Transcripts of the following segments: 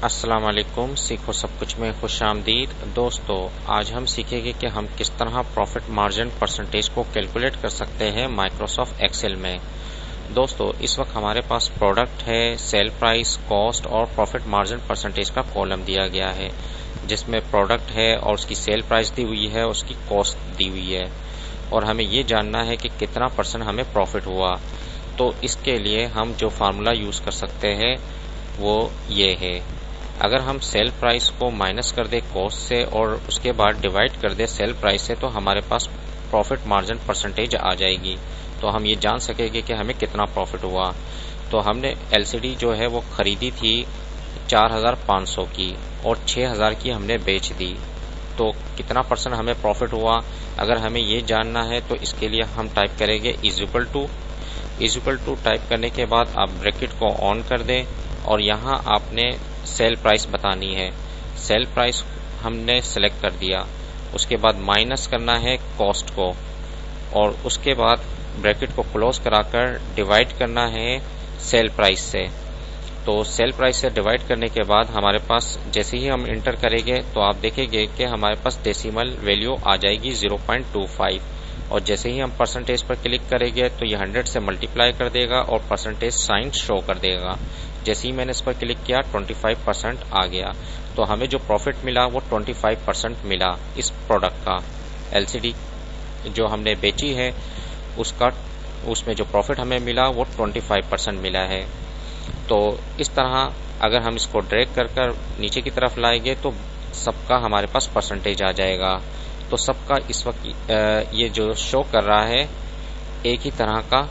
अस्सलाम वालेकुम। सीखो सब कुछ में खुशामदीद। दोस्तों, आज हम सीखेंगे कि हम किस तरह प्रॉफिट मार्जिन परसेंटेज को कैलकुलेट कर सकते हैं माइक्रोसॉफ्ट एक्सेल में। दोस्तों, इस वक्त हमारे पास प्रोडक्ट है, सेल प्राइस, कॉस्ट और प्रॉफिट मार्जिन परसेंटेज का कॉलम दिया गया है, जिसमें प्रोडक्ट है और उसकी सेल प्राइस दी हुई है, उसकी कॉस्ट दी हुई है और हमें ये जानना है कि कितना परसेंट हमें प्रॉफिट हुआ। तो इसके लिए हम जो फार्मूला यूज कर सकते हैं वो ये है। अगर हम सेल प्राइस को माइनस कर दे कॉस्ट से और उसके बाद डिवाइड कर दे सेल प्राइस से, तो हमारे पास प्रॉफिट मार्जिन परसेंटेज आ जाएगी। तो हम ये जान सकेंगे कि हमें कितना प्रॉफिट हुआ। तो हमने एलसीडी जो है वो खरीदी थी 4500 की और 6000 की हमने बेच दी। तो कितना परसेंट हमें प्रॉफिट हुआ, अगर हमें ये जानना है तो इसके लिए हम टाइप करेंगे इज इक्वल टू टाइप करने के बाद आप ब्रैकेट को ऑन कर दें और यहाँ आपने सेल प्राइस बतानी है। सेल प्राइस हमने सेलेक्ट कर दिया, उसके बाद माइनस करना है कॉस्ट को और उसके बाद ब्रैकेट को क्लोज कराकर डिवाइड करना है सेल प्राइस से। तो सेल प्राइस से डिवाइड करने के बाद हमारे पास जैसे ही हम इंटर करेंगे तो आप देखेंगे कि हमारे पास डेसिमल वैल्यू आ जाएगी 0.25 और जैसे ही हम परसेंटेज पर क्लिक करेंगे तो ये 100 से मल्टीप्लाई कर देगा और परसेंटेज साइन शो कर देगा। जैसे ही मैंने इस पर क्लिक किया 25% आ गया। तो हमें जो प्रॉफिट मिला वो 25% मिला इस प्रोडक्ट का। एलसीडी जो हमने बेची है उसमें जो प्रॉफिट हमें मिला वो 25% मिला है। तो इस तरह अगर हम इसको ड्रैग कर नीचे की तरफ लाएंगे तो सबका हमारे पास परसेंटेज आ जाएगा। तो सबका इस वक्त ये जो शो कर रहा है एक ही तरह का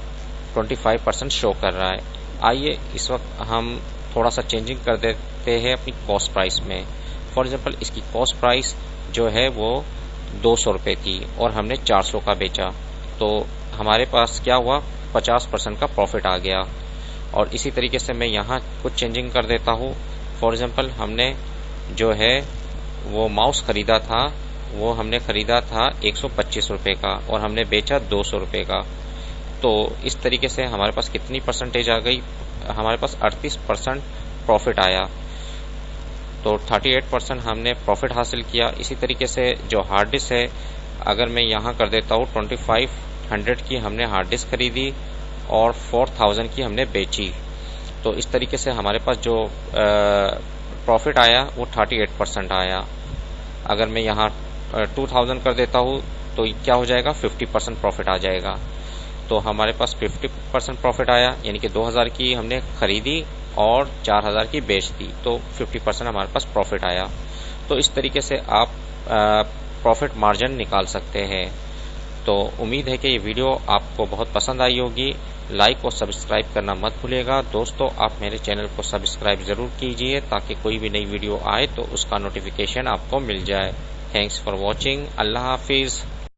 25% शो कर रहा है। आइए इस वक्त हम थोड़ा सा चेंजिंग कर देते हैं अपनी कॉस्ट प्राइस में। फॉर एग्जांपल इसकी कॉस्ट प्राइस जो है वो 200 रुपये थी और हमने 400 का बेचा, तो हमारे पास क्या हुआ, 50% का प्रॉफिट आ गया। और इसी तरीके से मैं यहाँ कुछ चेंजिंग कर देता हूँ। फॉर एग्जांपल हमने जो है वो माउस खरीदा था, वो हमने खरीदा था 125 रुपये का और हमने बेचा 200 रुपये का। तो इस तरीके से हमारे पास कितनी परसेंटेज आ गई, हमारे पास 38% प्रॉफिट आया। तो 38% हमने प्रॉफिट हासिल किया। इसी तरीके से जो हार्ड डिस्क है, अगर मैं यहाँ कर देता हूँ 2500 की हमने हार्ड डिस्क खरीदी और 4000 की हमने बेची। तो इस तरीके से हमारे पास जो प्रॉफिट आया वो 38% आया। अगर मैं यहाँ 2000 कर देता हूँ तो क्या हो जाएगा, 50% प्रॉफिट आ जाएगा। तो हमारे पास 50% प्रॉफिट आया, यानी कि 2000 की हमने खरीदी और 4000 की बेच दी, तो 50% हमारे पास प्रॉफिट आया। तो इस तरीके से आप प्रॉफिट मार्जिन निकाल सकते हैं। तो उम्मीद है कि ये वीडियो आपको बहुत पसंद आई होगी। लाइक और सब्सक्राइब करना मत भूलिएगा। दोस्तों, आप मेरे चैनल को सब्सक्राइब जरूर कीजिए ताकि कोई भी नई वीडियो आए तो उसका नोटिफिकेशन आपको मिल जाए। Thanks for watching. Allah Hafiz.